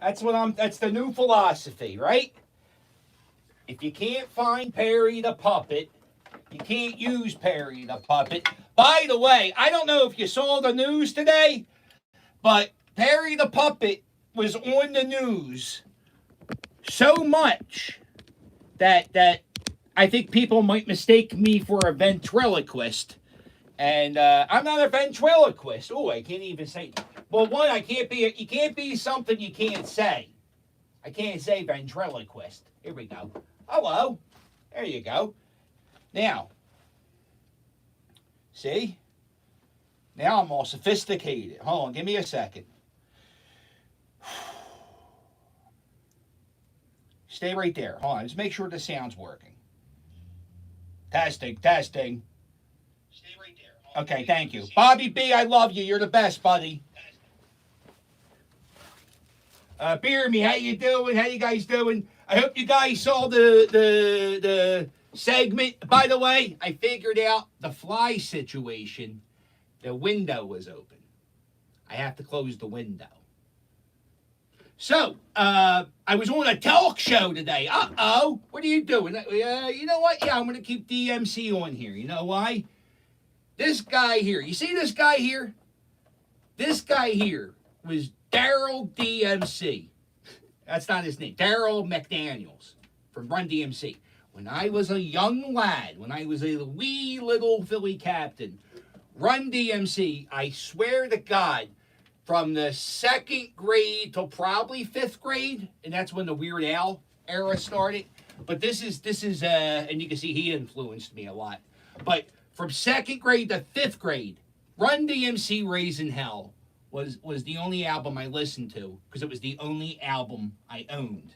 That's the new philosophy, right? If you can't find Perry the puppet, you can't use Perry the puppet. By the way, I don't know if you saw the news today, but Perry the puppet was on the news so much that I think people might mistake me for a ventriloquist. And I'm not a ventriloquist. Oh, I can't even say. Well, one, I can't be. You can't be something you can't say. I can't say ventriloquist. Here we go. Hello. There you go. Now, see? Now I'm all sophisticated. Hold on, give me a second. Stay right there. Hold on, just make sure the sound's working. Testing, testing. Stay right there. Okay, thank you. Bobby B, I love you. You're the best, buddy. Beer Me, how you doing? How you guys doing? I hope you guys saw the segment. By the way, I figured out the fly situation. The window was open. I have to close the window. So, I was on a talk show today. Uh-oh. What are you doing? You know what? Yeah, I'm going to keep DMC on here. You know why? This guy here. You see this guy here? This guy here was Daryl DMC. That's not his name. Daryl McDaniels from Run DMC. When I was a young lad, when I was a wee little Philly captain, Run DMC, I swear to God, from the 2nd grade till probably 5th grade, and that's when the Weird Al era started. But this is and you can see he influenced me a lot. But from 2nd grade to 5th grade, Run DMC Raising Hell was the only album I listened to because it was the only album I owned.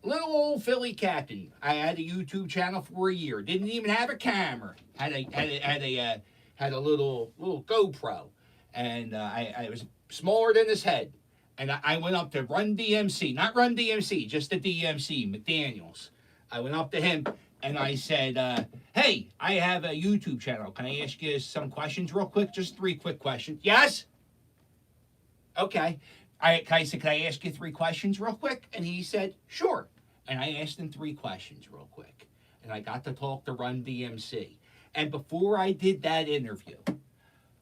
Little old Philly captain. I had a YouTube channel for a year. Didn't even have a camera. Had a little GoPro, and I was smaller than his head. And I went up to Run DMC, not Run DMC, just the DMC McDaniels. I went up to him and I said, "Hey, I have a YouTube channel. Can I ask you some questions real quick? Just 3 quick questions." Yes. Okay. I said, "Can I ask you 3 questions real quick?" And he said, "Sure." And I asked him 3 questions real quick. And I got to talk to Run DMC. And before I did that interview,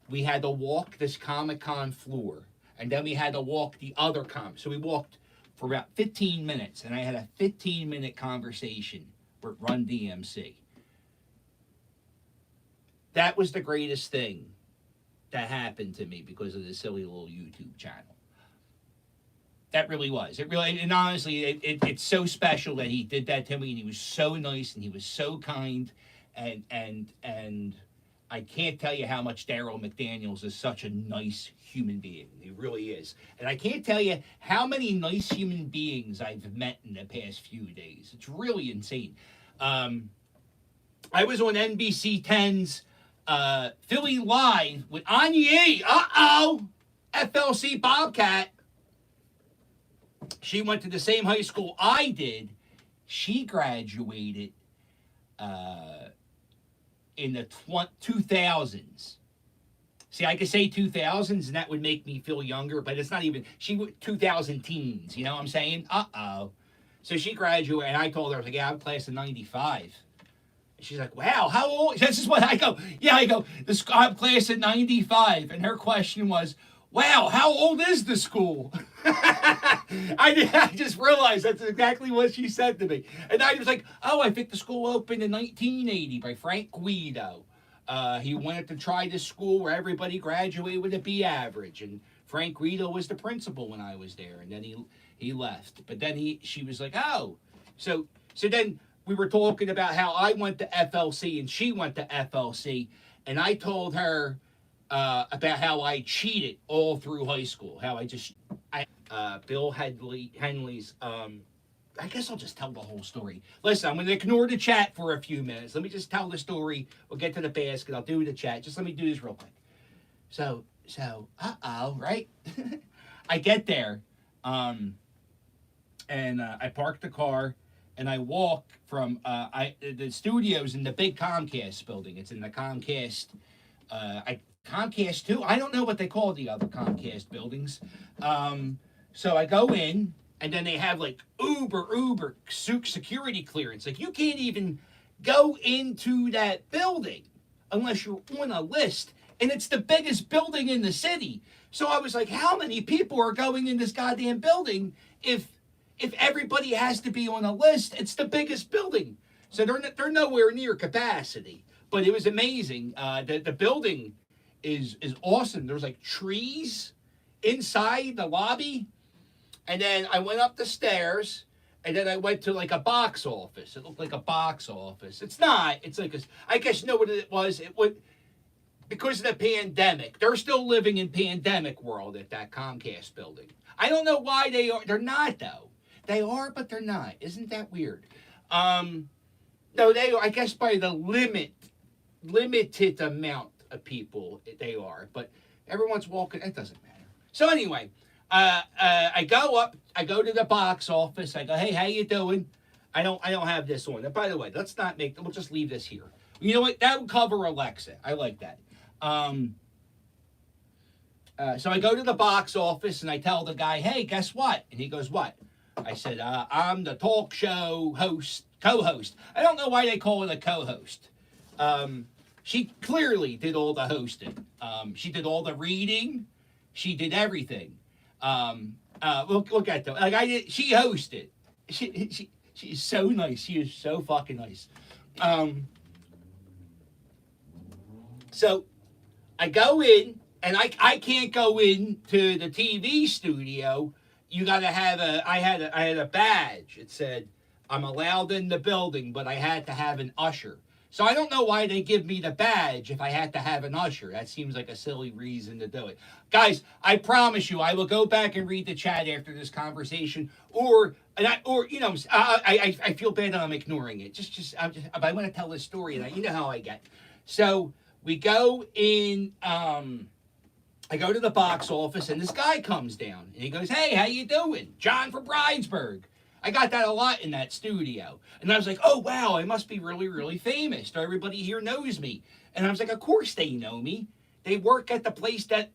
we had to walk this Comic-Con floor. And then we had to walk the other comic. So we walked for about 15 minutes. And I had a 15-minute conversation with Run DMC. That was the greatest thing that happened to me because of this silly little YouTube channel. That really was. It really, and honestly, it's so special that he did that to me, and he was so nice, and he was so kind, and I can't tell you how much Daryl McDaniels is such a nice human being. He really is. And I can't tell you how many nice human beings I've met in the past few days. It's really insane. I was on NBC 10's Philly Live with Anya. FLC Bobcat. She went to the same high school I did. She graduated in the 2000s. See, I could say 2000s, and that would make me feel younger, but it's not even. She 2000 teens, you know what I'm saying? So she graduated, and I told her, I was like, "Yeah, I'm class of 95. She's like, "Wow, how old?" This is what I go. Yeah, I go, I'm class of 95. And her question was, "Wow, how old is the school?" I just realized that's exactly what she said to me. And I was like, "Oh, I think the school opened in 1980 by Frank Guido. He wanted to try this school where everybody graduated with a B average. And Frank Guido was the principal when I was there. And then he left. But then she was like, "Oh." So then we were talking about how I went to FLC and she went to FLC. And I told her about how I cheated all through high school. How Bill Henley's, I guess I'll just tell the whole story. Listen, I'm going to ignore the chat for a few minutes. Let me just tell the story. We'll get to the basket. I'll do the chat. Just let me do this real quick. So, right? I get there, and I park the car, and I walk from the studio's in the big Comcast building. It's in the Comcast, Comcast 2. I don't know what they call the other Comcast buildings. So I go in, and then they have like uber security clearance. Like you can't even go into that building unless you're on a list, and it's the biggest building in the city. So I was like, how many people are going in this goddamn building if everybody has to be on a list? It's the biggest building. So they're nowhere near capacity. But it was amazing. The building is awesome. There's like trees inside the lobby. And then I went up the stairs, and then I went to like a box office. It looked like a box office. It's not. It's like I guess you know what it was. It would, because of the pandemic. They're still living in pandemic world at that Comcast building. I don't know why they are. They're not though. They are, but they're not. Isn't that weird? No, they are. I guess by the limited amount of people they are, but everyone's walking. It doesn't matter. So anyway. I go to the box office. I go, hey, how you doing? I don't have this on. And by the way, we'll just leave this here. You know what? That would cover Alexa. I like that. So I go to the box office and I tell the guy, hey, guess what? And he goes, what? I said, I'm the talk show co-host. I don't know why they call it a co-host. She clearly did all the hosting. She did all the reading. She did everything. Look at them. Like she hosted. She's so nice. She is so fucking nice. So I go in, and I can't go into the TV studio. You gotta have I had a badge. It said I'm allowed in the building, but I had to have an usher. So I don't know why they give me the badge if I had to have an usher. That seems like a silly reason to do it. Guys, I promise you, I will go back and read the chat after this conversation, or you know, I feel bad that I'm ignoring it. I want to tell this story, and you know how I get. So we go in. I go to the box office, and this guy comes down, and he goes, "Hey, how you doing? John from Bridesburg." I got that a lot in that studio. And I was like, oh, wow, I must be really, really famous. Everybody here knows me. And I was like, of course they know me. They work at the place that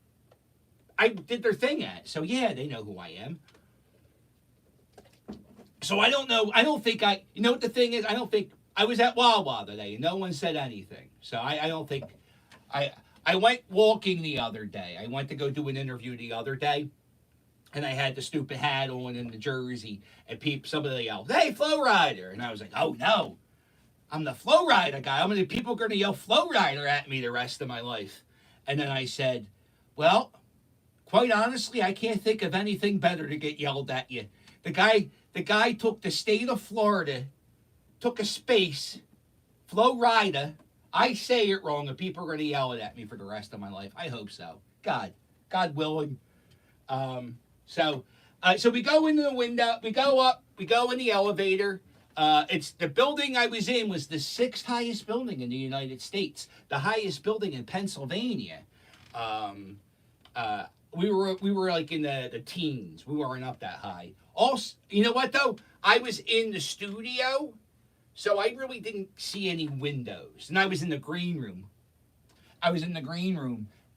I did their thing at. So, yeah, they know who I am. So I don't know. You know what the thing is? I was at WAWA today, and no one said anything. So I don't think, I went walking the other day. I went to go do an interview the other day. And I had the stupid hat on and the jersey, and somebody yelled, "Hey, Flo Rida!" And I was like, "Oh no, I'm the Flo Rida guy. People are going to yell Flo Rida at me the rest of my life." And then I said, "Well, quite honestly, I can't think of anything better to get yelled at you." The guy took the state of Florida, took a space, Flo Rida. I say it wrong, and people are going to yell it at me for the rest of my life. I hope so. God willing. So we go into the window, we go up, we go in the elevator. It's the building I was in was the 6th highest building in the United States, the highest building in Pennsylvania. We were like in the teens. We weren't up that high. Also, you know what though? I was in the studio, so I really didn't see any windows. And I was in the green room.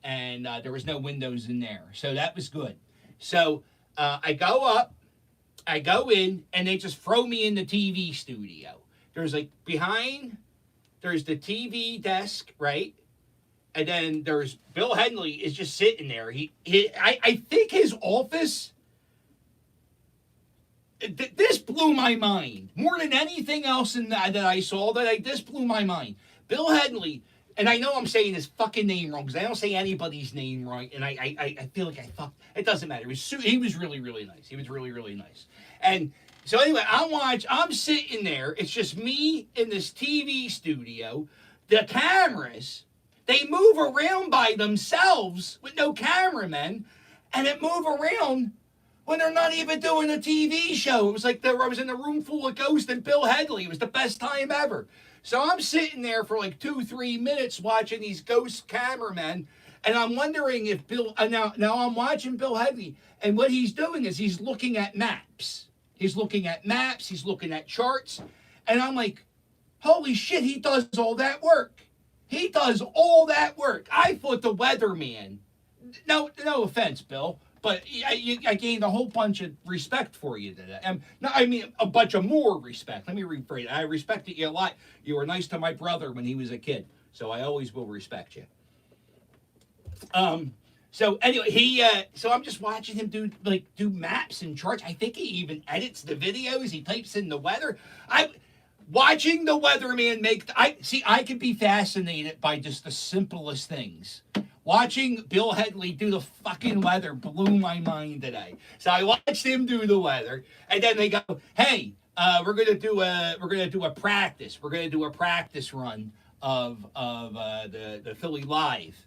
And there was no windows in there, so that was good. So I go up, I go in, and they just throw me in the TV studio. There's like there's the TV desk, right? And then there's Bill Henley is just sitting there. I think his office, this blew my mind. More than anything else that I saw, this blew my mind. Bill Henley. And I know I'm saying his fucking name wrong because I don't say anybody's name right, and I feel like I fucked. It doesn't matter. He was really, really nice. He was really, really nice. And so anyway, I'm sitting there. It's just me in this TV studio. The cameras, they move around by themselves with no cameramen, and it move around when they're not even doing a TV show. It was like I was in a room full of ghosts and Bill Henley. It was the best time ever. So I'm sitting there for like 2-3 minutes watching these ghost cameramen, and I'm wondering if now I'm watching Bill Henley, and what he's doing is he's looking at maps. He's looking at charts, and I'm like, holy shit, he does all that work. I thought the weatherman, no offense, Bill, But I gained a whole bunch of respect for you today. No, I mean a bunch of more respect. Let me rephrase. I respected you a lot. You were nice to my brother when he was a kid, so I always will respect you. So anyway, so I'm just watching him do maps and charts. I think he even edits the videos. He types in the weather. I watching the weatherman I can be fascinated by just the simplest things. Watching Bill Headley do the fucking weather blew my mind today. So I watched him do the weather, and then they go, "Hey, we're gonna do a practice. We're gonna do a practice run of the Philly Live,"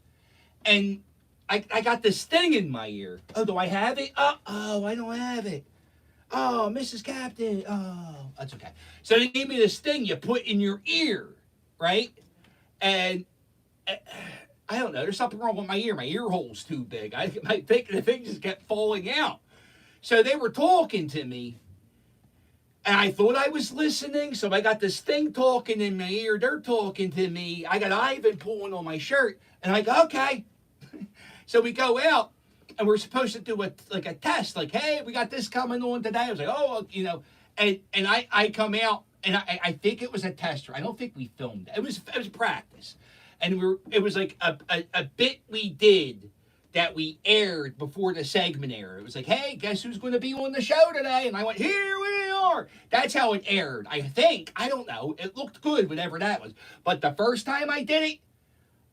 and I got this thing in my ear. Oh, do I have it? Oh, I don't have it. Oh, Mrs. Captain. Oh, that's okay. So they gave me this thing you put in your ear, right? And I don't know. There's something wrong with my ear. My ear hole's too big. I think the thing just kept falling out. So they were talking to me, and I thought I was listening. So I got this thing talking in my ear. They're talking to me. I got Ivan pulling on my shirt, and I go, okay. So we go out, and we're supposed to do a test. Like, hey, we got this coming on today. I was like, oh, and I come out, and I think it was a tester. I don't think we filmed it. It was practice. And it was like a bit we did that we aired before the segment aired. It was like, hey, guess who's going to be on the show today? And I went, here we are. That's how it aired. I think. I don't know. It looked good, whatever that was. But the first time I did it,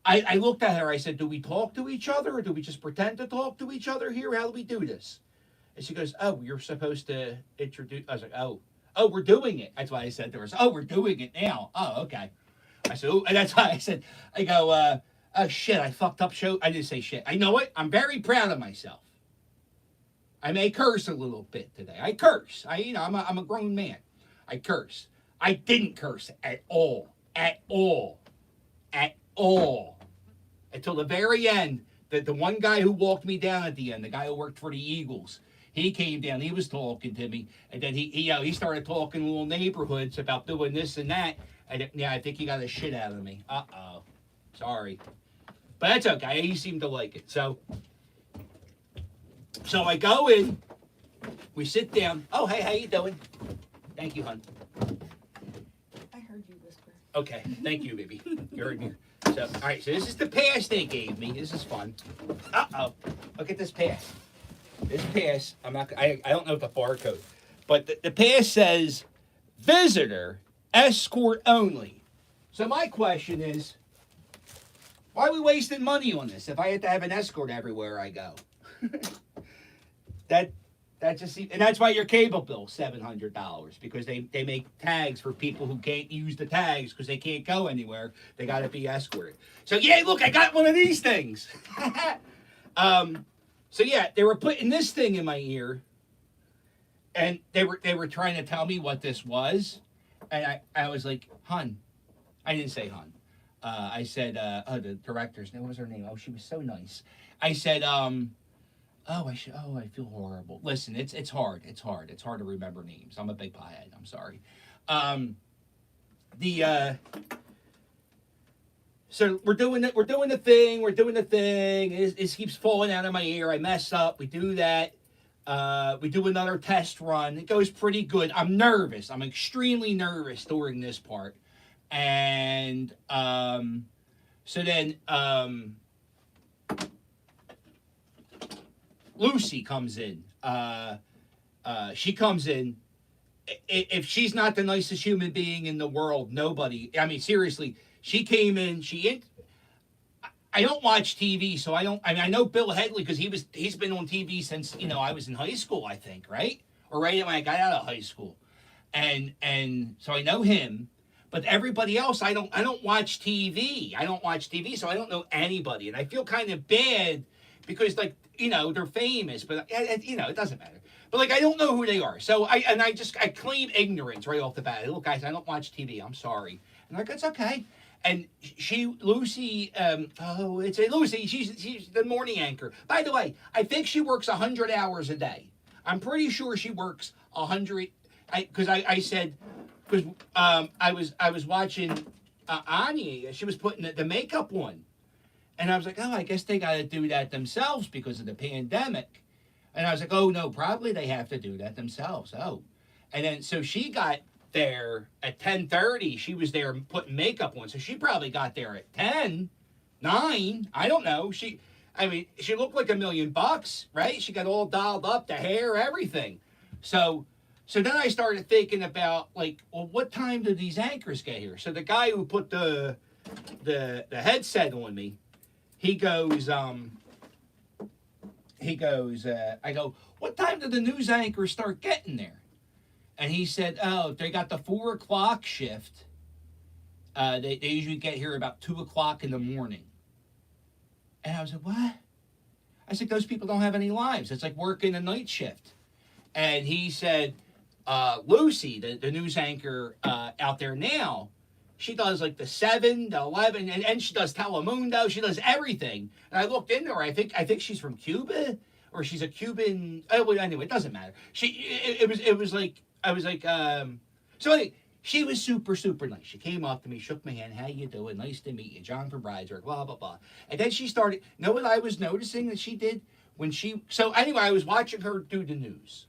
I looked at her. I said, do we talk to each other, or do we just pretend to talk to each other here? How do we do this? And she goes, oh, you're supposed to introduce. I was like, oh, we're doing it. That's why I said to her, oh, we're doing it now. Oh, okay. I said, oh, and that's why I go, oh, shit, I fucked up show. I didn't say shit. I know what? I'm very proud of myself. I may curse a little bit today. I curse. I'm a grown man. I curse. I didn't curse at all. At all. At all. Until the very end. The one guy who walked me down at the end, the guy who worked for the Eagles, he came down. He was talking to me. And then he started talking little neighborhoods about doing this and that. I think he got the shit out of me. Uh-oh. Sorry. But that's okay. He seemed to like it. So I go in. We sit down. Oh, hey, how you doing? Thank you, hon. I heard you whisper. Okay. Thank you, baby. You heard me. So, all right. So this is the pass they gave me. This is fun. Uh-oh. Look at this pass. This pass, I don't know the barcode. But the pass says visitor escort only. So my question is, why are we wasting money on this if I had to have an escort everywhere I go? that just seems, and that's why your cable bill's $700, because they make tags for people who can't use the tags because they can't go anywhere. They got to be escorted. So yeah, look, I got one of these things. So yeah, they were putting this thing in my ear, and they were trying to tell me what this was. And I was like, hun. I didn't say hun. I said, the director's name, what was her name? Oh, she was so nice. I said, I feel horrible. Listen, it's hard. It's hard to remember names. I'm a big pothead. I'm sorry. So we're doing the thing. It keeps falling out of my ear. I mess up. We do that. We do another test run. It goes pretty good. I'm nervous. I'm extremely nervous during this part. And so then Lucy comes in. She comes in. If she's not the nicest human being in the world, nobody. I mean, seriously, she came in. I don't watch TV, so I don't. I mean, I know Bill Headley because he's been on TV since I was in high school, I think, right? Or right when I got out of high school, and so I know him. But everybody else, I don't watch TV. I don't watch TV, so I don't know anybody, and I feel kind of bad because they're famous, but it doesn't matter. But I don't know who they are, so I claim ignorance right off the bat. Look, guys, I don't watch TV. I'm sorry, and it's okay. And Lucy, Lucy. She's the morning anchor. By the way, I think she works 100 hours a day. I'm pretty sure she works 100. Because I said, because I was watching Anya. She was putting the makeup on, and I was like, oh, I guess they got to do that themselves because of the pandemic. And I was like, oh, no, probably they have to do that themselves. Oh. And then, so she got there at 10:30. She was there putting makeup on. So she probably got there at 10, 9. I don't know. She looked like $1,000,000, right? She got all dialed up, the hair, everything. So then I started thinking about, like, well, what time do these anchors get here? So the guy who put the headset on me, he goes, I go, what time do the news anchors start getting there? And he said, oh, they got the 4 o'clock shift. They usually get here about 2 o'clock in the morning. And I was like, what? I said, those people don't have any lives. It's like working a night shift. And he said, Lucy, the news anchor out there now, she does like the 7, the 11, and she does Telemundo. She does everything. And I looked into her. I think she's from Cuba, or she's a Cuban. Oh, well, anyway, it doesn't matter. It was like, I was like, so anyway, she was super, super nice. She came up to me, shook my hand. How you doing? Nice to meet you. John from Bridesburg, blah, blah, blah. And then she started, you know what I was noticing that she did? So anyway, I was watching her do the news.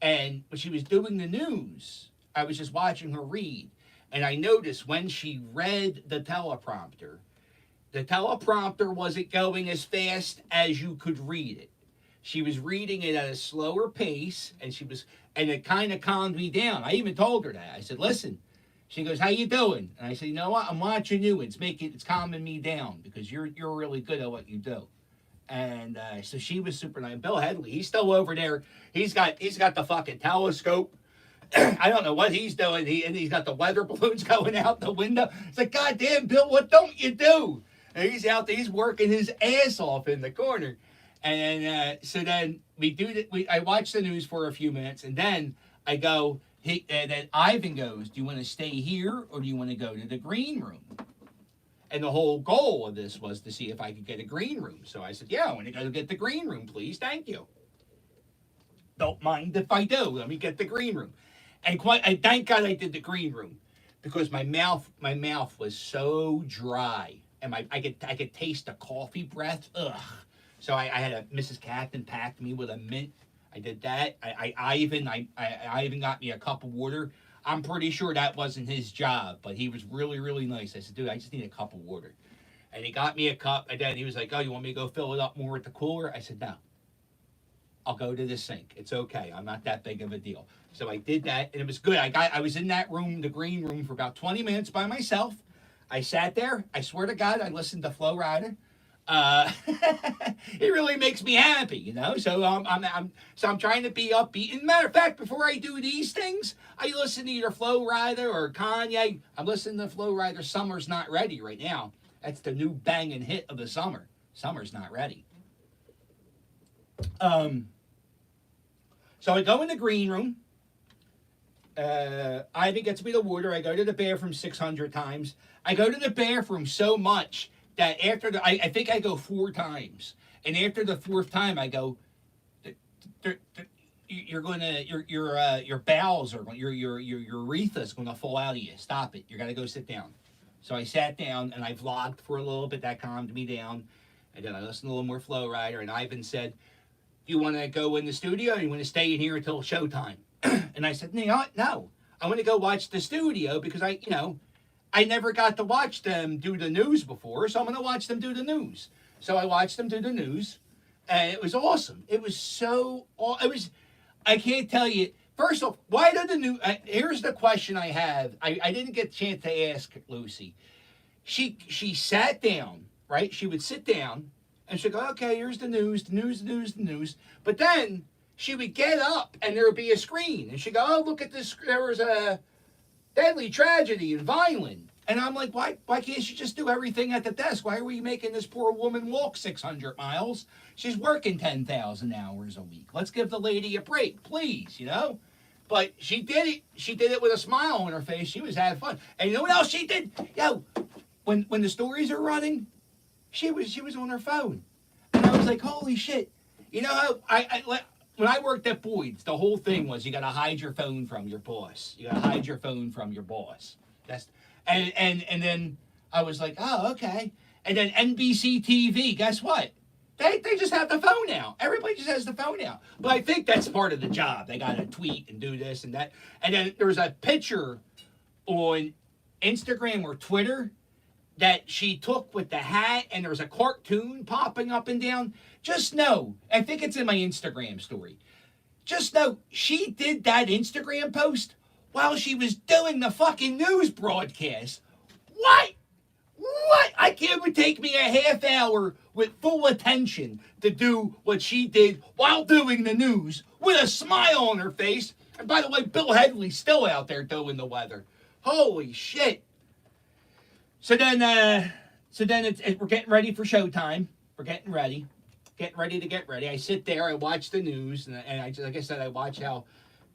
And when she was doing the news, I was just watching her read. And I noticed when she read the teleprompter wasn't going as fast as you could read it. She was reading it at a slower pace, and it kind of calmed me down. I even told her that. I said, listen. She goes, how you doing? And I said, you know what? I'm watching you. It's calming me down because you're really good at what you do. And so she was super nice. Bill Headley, he's still over there. He's got the fucking telescope. I don't know what he's doing. He's got the weather balloons going out the window. It's like, God damn, Bill, what don't you do? And he's out there. He's working his ass off in the corner. And so then I watch the news for a few minutes, and then I go. Then Ivan goes, do you want to stay here or do you want to go to the green room? And the whole goal of this was to see if I could get a green room. So I said, yeah, I want to go get the green room, please. Thank you. Don't mind if I do. Let me get the green room. And thank God I did the green room because my mouth was so dry. And I could taste the coffee breath. Ugh. So I had Mrs. Captain packed me with a mint. I did that. Ivan got me a cup of water. I'm pretty sure that wasn't his job, but he was really, really nice. I said, dude, I just need a cup of water. And he got me a cup, and then he was like, oh, you want me to go fill it up more at the cooler? I said, no. I'll go to the sink. It's okay. I'm not that big of a deal. So I did that, and it was good. I was in that room, the green room, for about 20 minutes by myself. I sat there. I swear to God, I listened to Flo Rida. It really makes me happy, you know. So I'm trying to be upbeat. And matter of fact, before I do these things, I listen to either Flo Rida or Kanye. I'm listening to Flo Rida. Summer's Not Ready right now. That's the new banging hit of the summer. Summer's Not Ready. So I go in the green room. Ivy gets me the water. I go to the bathroom 600 times. I go to the bathroom so much that after I think I go 4 times, and after the 4th time I go, your bowels are your urethra is going to fall out of you. Stop it. You're gonna go sit down. So I sat down and I vlogged for a little bit. That calmed me down, and then I listened to a little more Flo Rida. And Ivan said, "Do you want to go in the studio? Or you want to stay in here until showtime?" And I said, "No, I want to go watch the studio because I never got to watch them do the news before, so I'm going to watch them do the news." So I watched them do the news, and it was awesome. It was I can't tell you. First off, why did the news, here's the question I have. I didn't get a chance to ask Lucy. She sat down, right? She would sit down, and she'd go, okay, here's the news. But then she would get up, and there would be a screen, and she'd go, oh, look at this. There was a deadly tragedy in Vineland. And I'm like, why can't she just do everything at the desk? Why are we making this poor woman walk 600 miles? She's working 10,000 hours a week. Let's give the lady a break, please, But she did it. She did it with a smile on her face. She was having fun. And you know what else she did? When the stories are running, she was on her phone. And I was like, holy shit. You know how when I worked at Boyd's, the whole thing was you got to hide your phone from your boss. You got to hide your phone from your boss. And then I was like, oh, okay. And then NBC TV, guess what? They just have the phone out. Everybody just has the phone out. But I think that's part of the job. They got to tweet and do this and that. And then there's a picture on Instagram or Twitter that she took with the hat, and there's a cartoon popping up and down. Just know, I think it's in my Instagram story. Just know, she did that Instagram post while she was doing the fucking news broadcast. What? What? It would take me a half hour with full attention to do what she did while doing the news with a smile on her face. And by the way, Bill Headley's still out there doing the weather. Holy shit. So then we're getting ready for showtime. We're getting ready to get ready. I sit there, I watch the news, and I just, like I said, I watch how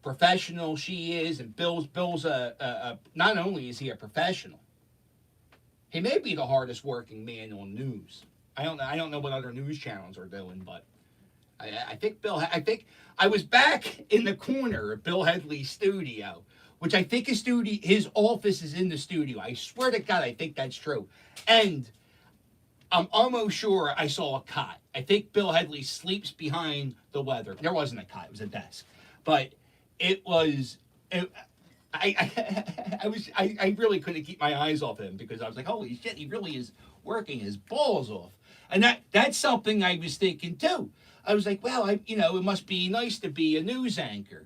professional she is. And Bill's not only is he a professional, he may be the hardest working man on news. I don't know what other news channels are doing, but I think I was back in the corner of Bill Headley's studio, which I think his office is in the studio. I swear to God, I think that's true. And I'm almost sure I saw a cot. I think Bill Headley sleeps behind the weather. There wasn't a cot, it was a desk. But I really couldn't keep my eyes off him, because I was like, holy shit, he really is working his balls off. And that's something I was thinking too. I was like, well, it must be nice to be a news anchor.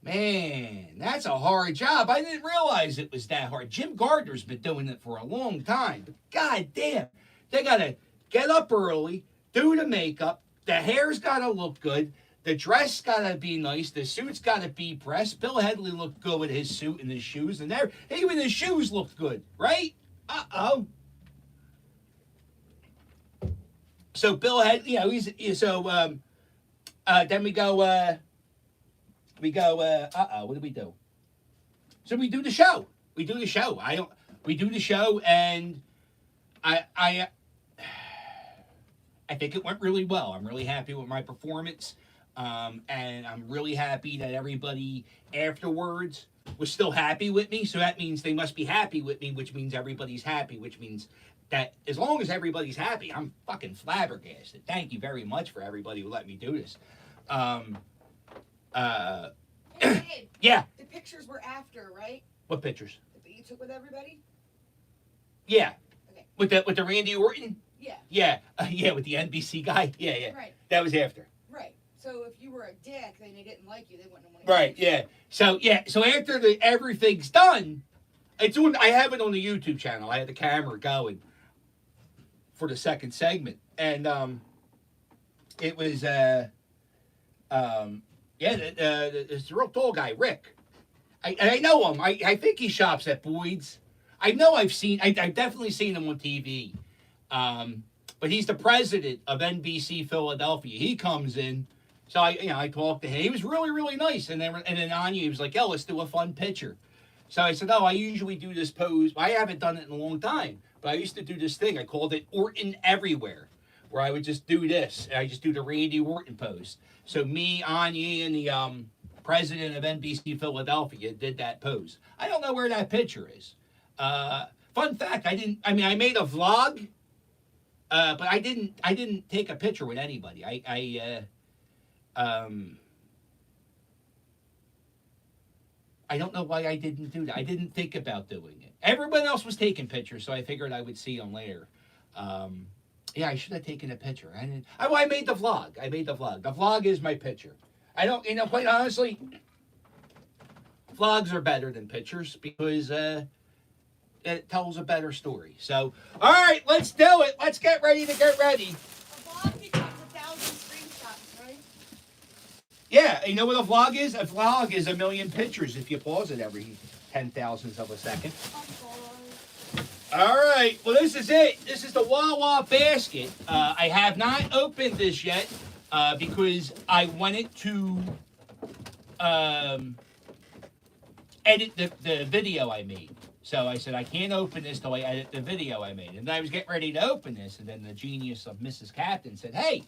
Man, that's a hard job. I didn't realize it was that hard. Jim Gardner's been doing it for a long time. But god damn, they gotta get up early, do the makeup, the hair's gotta look good, the dress gotta be nice, the suit's gotta be pressed. Bill Headley looked good with his suit and his shoes, and even his shoes looked good, right? Uh-oh. So Bill Headley, then we go, what do we do? So we do the show. We do the show, and I think it went really well. I'm really happy with my performance, and I'm really happy that everybody afterwards was still happy with me. So that means they must be happy with me, which means everybody's happy, which means that as long as everybody's happy, I'm fucking flabbergasted. Thank you very much for everybody who let me do this. Hey, yeah. The pictures were after, right? What pictures? That you took with everybody? Yeah. Okay. With the Randy Orton? Yeah. Yeah, with the NBC guy? Yeah. Right. That was after. Right. So if you were a dick, then they didn't like you, they wouldn't want to. Right, yeah. So after everything's done, I have it on the YouTube channel. I had the camera going for the second segment. And it was it's a real tall guy, Rick. I know him. I think he shops at Boyd's. I know I've definitely seen him on TV. But he's the president of NBC Philadelphia. He comes in, so I talked to him. He was really, really nice. And then Anya, he was like, yo, let's do a fun picture. So I said, I usually do this pose. I haven't done it in a long time, but I used to do this thing. I called it Orton Everywhere, where I would just do this. I just do the Randy Orton pose. So me, Anya, and the president of NBC Philadelphia did that pose. I don't know where that picture is. Fun fact, I made a vlog, but I didn't take a picture with anybody. I don't know why I didn't do that. I didn't think about doing it. Everyone else was taking pictures, so I figured I would see them later. I should have taken a picture. I didn't. I made the vlog. The vlog is my picture. I don't, quite honestly, vlogs are better than pictures because it tells a better story. So, all right, let's do it. Let's get ready to get ready. A vlog becomes 1,000 screenshots, right? Yeah, you know what a vlog is? A vlog is 1 million pictures if you pause it every 10,000ths of a second. All right, well, this is it. This is the WAWA basket. I have not opened this yet because I wanted to edit the video I made. So I said, I can't open this till I edit the video I made. And then I was getting ready to open this, and then the genius of Mrs. Captain said, hey,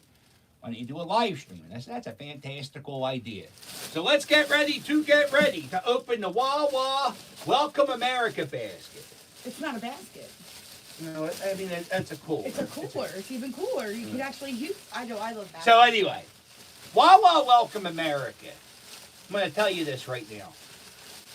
why don't you do a live stream? And I said, that's a fantastical idea. So let's get ready to open the WAWA Welcome America basket. It's not a basket. No, I mean that's a cool. It's a cooler. It's even cooler. You can actually use. I know. I love that. So anyway, WAWA Welcome America. I'm going to tell you this right now.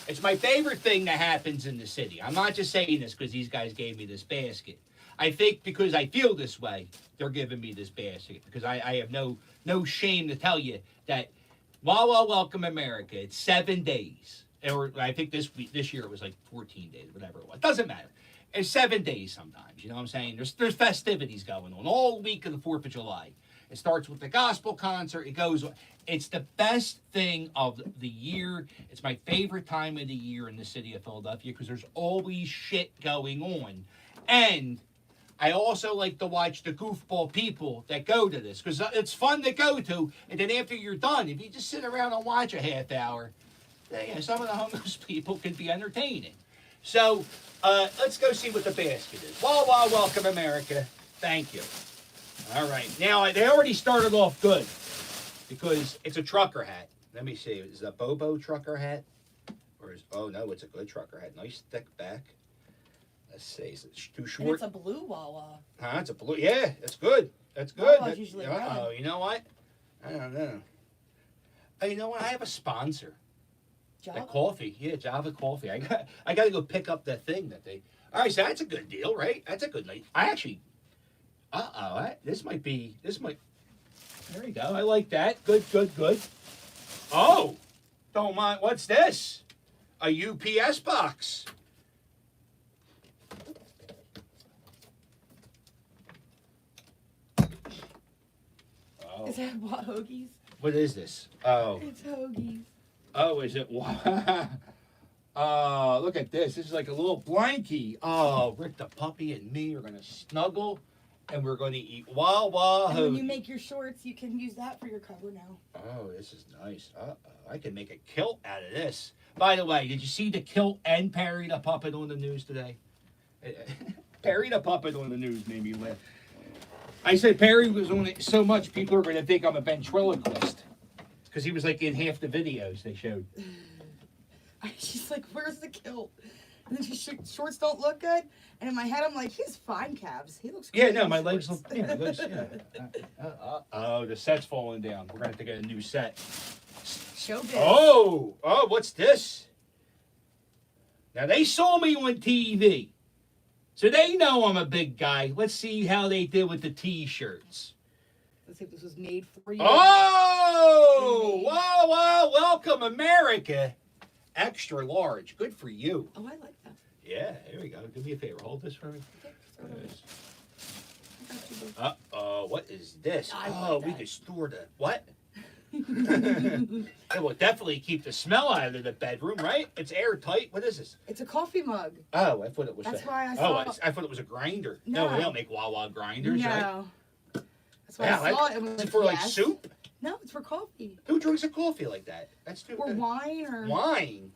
It's my favorite thing that happens in the city. I'm not just saying this because these guys gave me this basket. I think because I feel this way, they're giving me this basket. Because I have no shame to tell you that WAWA Welcome America, it's 7 days. Or I think this year it was like 14 days, whatever it was. Doesn't matter. It's 7 days sometimes, you know what I'm saying? There's festivities going on all week of the 4th of July. It starts with the gospel concert. It goes. It's the best thing of the year. It's my favorite time of the year in the city of Philadelphia because there's always shit going on. And I also like to watch the goofball people that go to this because it's fun to go to. And then after you're done, if you just sit around and watch a half hour, yeah, some of the homeless people can be entertaining. So let's go see what the basket is. WAWA Welcome America. Thank you. All right. Now, they already started off good because it's a trucker hat. Let me see. Is it a Bobo trucker hat? Or is, oh, no, it's a good trucker hat. Nice thick back. Let's see. Is it too short? And it's a blue Wawa. Huh? It's a blue. Yeah, that's good. That's good. Wawa's usually red. Oh, you know what? I don't know. Oh, you know what? I have a sponsor. Java? The coffee. Yeah, Java coffee. I got to go pick up that thing that they... All right, so that's a good deal, right? That's a good night. I actually... this might... There you go. I like that. Good. Oh! Don't mind. What's this? A UPS box. Oh. Is that what, hoagies? What is this? Oh. It's hoagies. Oh, is it? Look at this. This is like a little blankie. Oh, Rick the puppy and me are going to snuggle, and we're going to eat Wawa. And when you make your shorts, you can use that for your cover now. Oh, this is nice. I can make a kilt out of this. By the way, did you see the kilt and Perry the puppet on the news today? Perry the puppet on the news made me laugh. I said Perry was on it so much, people are going to think I'm a ventriloquist. Because he was like in half the videos they showed. She's like, where's the kilt? And then shorts don't look good. And in my head, I'm like, he has fine calves. He looks good. Yeah, no, my legs look. Yeah, oh, the set's falling down. We're gonna have to get a new set. Showbiz. Oh, what's this? Now they saw me on TV, so they know I'm a big guy. Let's see how they did with the T-shirts. Let's see if this was made for you. Oh, WAWA Welcome America, extra large. Good for you. Oh, I like that. Yeah, here we go. Do me a favor. Hold this for me. Okay, what is this? I we could store the what? I will definitely keep the smell out of the bedroom, right? It's airtight. What is this? It's a coffee mug. Oh, I thought it was. That's why I saw. I thought it was a grinder. No, they don't make Wawa grinders, right? No. That's why I saw it. And was It's for like soup. No, it's for coffee. Who drinks a coffee like that? That's too. Or wine or. Wine.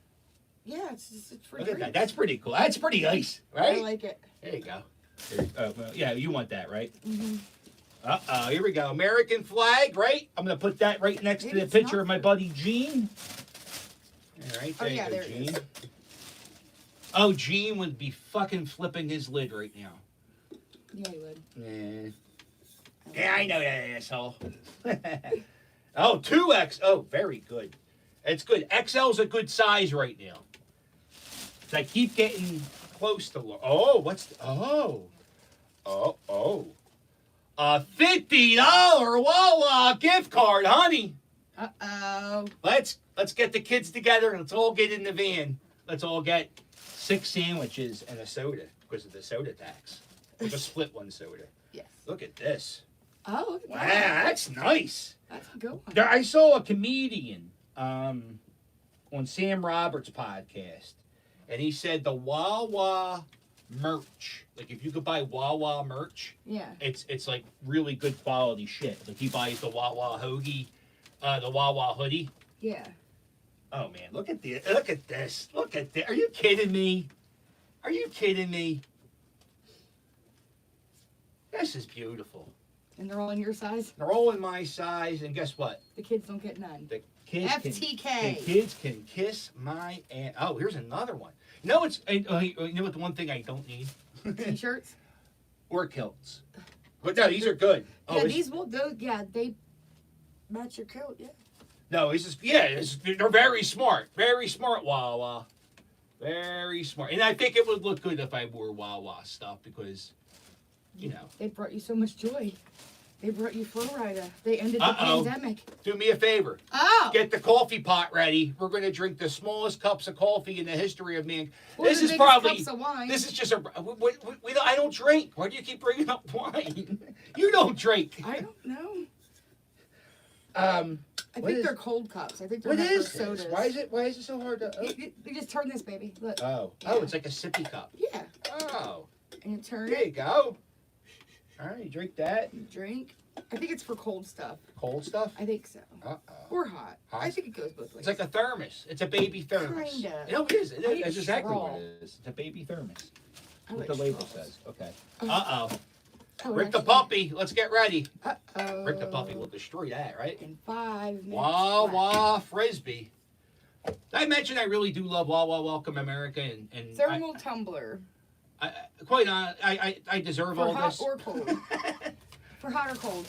Yeah, it's for Look drinks. at that. That's pretty cool. That's pretty nice, right? I like it. There you go. Well, yeah, you want that, right? Mm-hmm. Here we go. American flag, right? I'm going to put that right next to the picture of my buddy Gene. All right, there you go, there Gene. it is. Oh, Gene would be fucking flipping his lid right now. Yeah, he would. Yeah, I know that asshole. Oh, 2X. Oh, very good. It's good. XL's a good size right now. So I keep getting close to... what's... A $50 Wawa gift card, honey. Uh-oh. Let's get the kids together and let's all get in the van. Let's all get 6 sandwiches and a soda because of the soda tax. We'll just split one soda. Yes. Look at this. Oh, look at Wow, that. that's nice. That's a good one. I saw a comedian on Sam Roberts' podcast, and he said the Wawa merch, like if you could buy Wawa merch, Yeah. it's like really good quality shit. Like he buys the Wawa hoagie, the Wawa hoodie. Yeah. Oh man, look at this! Look at this! Look at this! Are you kidding me? Are you kidding me? This is beautiful. And they're all in your size? They're all in my size, and guess what? The kids don't get none. The kids FTK. The kids can kiss my ass. Oh, here's another one. No, you know what? The one thing I don't need. T-shirts? or kilts. But no, these are good. Oh, Yeah, this- these will. Those, yeah, they match your coat. Yeah. No, this is they're very smart. Very smart, Wawa. Very smart. And I think it would look good if I wore Wawa stuff because, you know. They brought you so much joy. They brought you Flo Rida. They ended the Uh-oh. pandemic. Do me a favor. Oh. Get the coffee pot ready. We're going to drink the smallest cups of coffee in the history of man. Or This the is biggest probably. cups of wine. This is just a. I don't drink. Why do you keep bringing up wine? You don't drink. I don't know. I I think they're cold cups. I think they're What meant for is sodas. this? Why is it so hard to? You just turn this, baby. Look. Oh, Yeah. it's like a sippy cup. Yeah. Oh, And you turn there you it. go. All right, you drink that. You drink. I think it's for cold stuff. Cold stuff. I think so. Uh-oh. Or hot. Hot? I think it goes both ways. It's like a thermos. It's a baby thermos. Kinda. No, it is. I need That's a exactly straw. what it is. It's a baby thermos. I What like the label straws. says. Okay. Oh. Uh-oh. Oh, Rick the actually- puppy. Let's get ready. Uh-oh. Rick the puppy will destroy that, right? In 5 minutes. Wawa Frisbee. I mentioned I really do love Wawa Welcome America, and Thermal tumbler. quite honest, I deserve For all hot this. or cold. For hot or cold.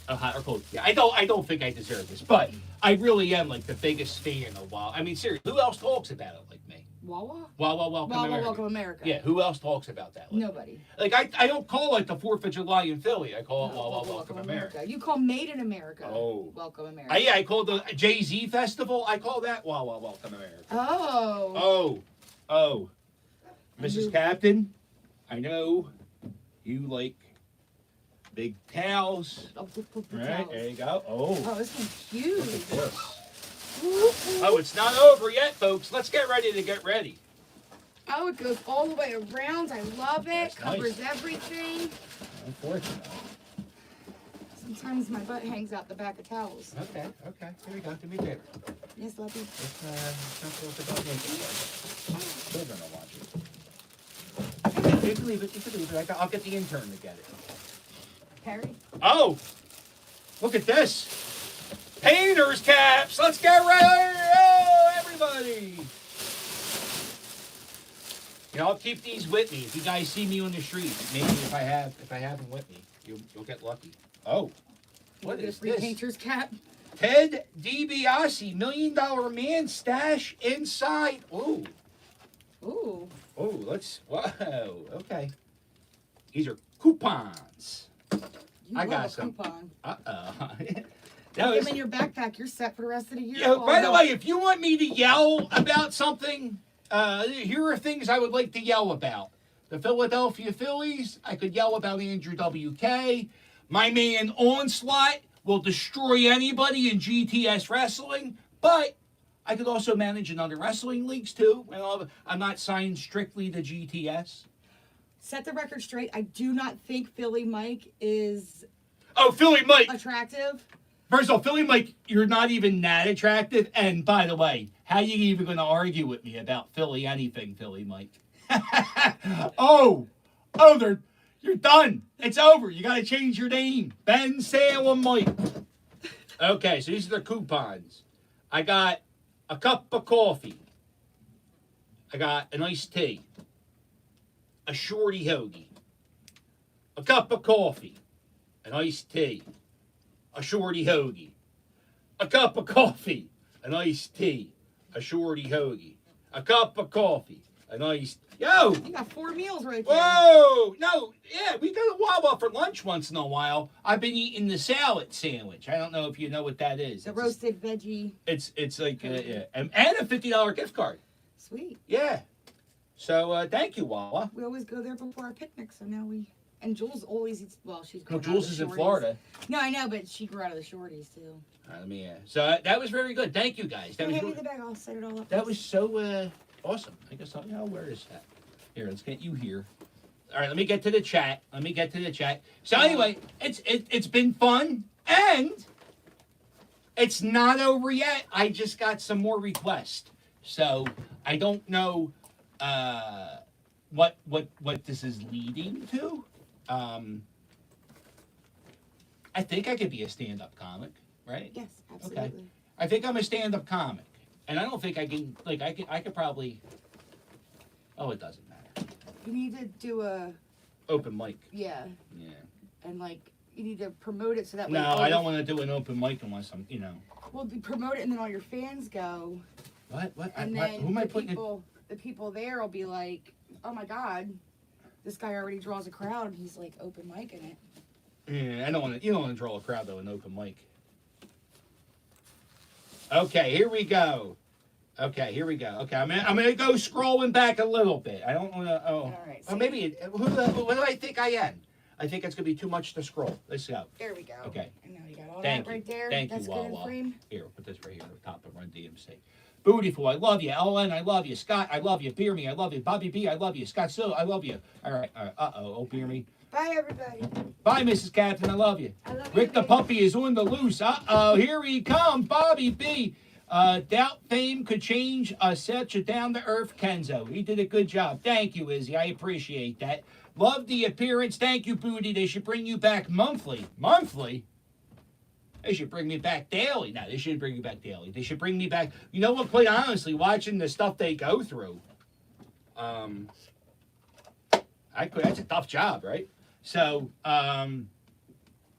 Hot or cold? Yeah, I don't think I deserve this, but I really am like the biggest fan of Wawa. I mean, seriously, who else talks about it like me? Wawa? Wawa Welcome Wawa America. Welcome America. Yeah, who else talks about that? Like, Nobody. Like I don't call it the 4th of July in Philly. I call it No, Wawa Welcome America. You call Made in America. Oh. Welcome America. Yeah, I call the Jay-Z festival. I call that Wawa Welcome America. Oh. Oh, I Mrs. do. Captain, I know you like big towels. Oh, Right, there you go. Oh, Oh, this one's look huge. at this. Oh, it's not over yet, folks. Let's get ready to get ready. Oh, it goes all the way around. I love it. That's Covers nice. everything. Unfortunately. Sometimes my butt hangs out the back of towels. Okay. Here we go. Do me a favor. Yes, love you. Let's not close the door naked. Children are watching. You can leave it. You can leave it. I'll get the intern to get it. Perry? Oh, look at this. Painter's caps. Let's get ready. Oh, everybody. You know, I'll keep these with me. If you guys see me on the street, maybe if I have them with me, you'll get lucky. Oh, what You get a is free this? painter's cap. Ted DiBiase, $1 Million Man stash inside. Ooh. Ooh. Oh, whoa, okay. These are coupons. You I love got a some. coupon. Uh-oh. Put That was, them in your backpack. You're set for the rest of the year. yeah, by the Oh, way, if you want me to yell about something, here are things I would like to yell about. The Philadelphia Phillies, I could yell about Andrew WK. My man Onslaught will destroy anybody in GTS wrestling, but I could also manage in other wrestling leagues too. I'm not signed strictly to GTS. Set the record straight. I do not think Philly Mike is Oh, Philly Mike. attractive. First of all, Philly Mike, you're not even that attractive. And by the way, how you even going to argue with me about Philly anything, Philly Mike? You're done. It's over. You got to change your name. Ben Salem Mike. Okay, so these are the coupons. I got a cup of coffee. I got an iced tea. A shorty hoagie. A cup of coffee. An iced tea. A shorty hoagie. A cup of coffee. An iced tea. A shorty hoagie. A cup of coffee. An iced... Yo! You got 4 meals right there. Whoa! No, yeah, we go to Wawa for lunch once in a while. I've been eating the salad sandwich. I don't know if you know what that is. The It's a- roasted veggie. It's like yeah, and a $50 gift card. Sweet. Yeah. So thank you, Wawa. We always go there before our picnic, so now we... And Jules always eats... Well, she's... No, grown out of Jules the is in shorties. Florida. No, I know, but she grew out of the shorties, too. Let me. So that was very good. Thank you, guys. That was Hand me really- the bag. I'll set it all up. That was so awesome. I guess I'll wear this hat. Here, let's get you here. All right, let me get to the chat. So anyway, it's been fun, and it's not over yet. I just got some more requests, so I don't know what this is leading to. I think I could be a stand-up comic, right? Yes, absolutely. I think I'm a stand-up comic, and I don't think I can. Like, I could probably. Oh, it doesn't matter. You need to do a Open mic. Yeah. Yeah. And like you need to promote it so that way. No, I don't want to do an open mic unless I'm, Well, promote it and then all your fans go. What? And What? then Who am I putting the people there will be like, oh my God, this guy already draws a crowd and he's like open mic in it. Yeah, I don't want to. You don't want to draw a crowd though, an open mic. Okay, here we go. Okay, I'm gonna go scrolling back a little bit. I don't want to. Oh, All right. well, maybe. What do I think I am? I think it's gonna be too much to scroll. Let's go. There we go. Okay. And now you got all Thank that right there. Thank That's you, good in WAWA. frame. Here, put this right here on top of Run DMC. Beautiful, I love you. Ellen, I love you. Scott, I love you. Beer Me, I love you. Bobby B, I love you. Scott Still, I love you. All right. Oh, Beer Me. Bye, everybody. Bye, Mrs. Captain, I love you. I love Rick you, the baby. puppy is on the loose. Here he comes, Bobby B. Doubt fame could change such a down-to-earth Kenzo. He did a good job. Thank you, Izzy. I appreciate that. Love the appearance. Thank you, Booty. They should bring you back monthly. Monthly? They should bring me back daily. No, they shouldn't bring me back daily. They should bring me back. You know what? Quite honestly, watching the stuff they go through, that's a tough job, right? So, oh,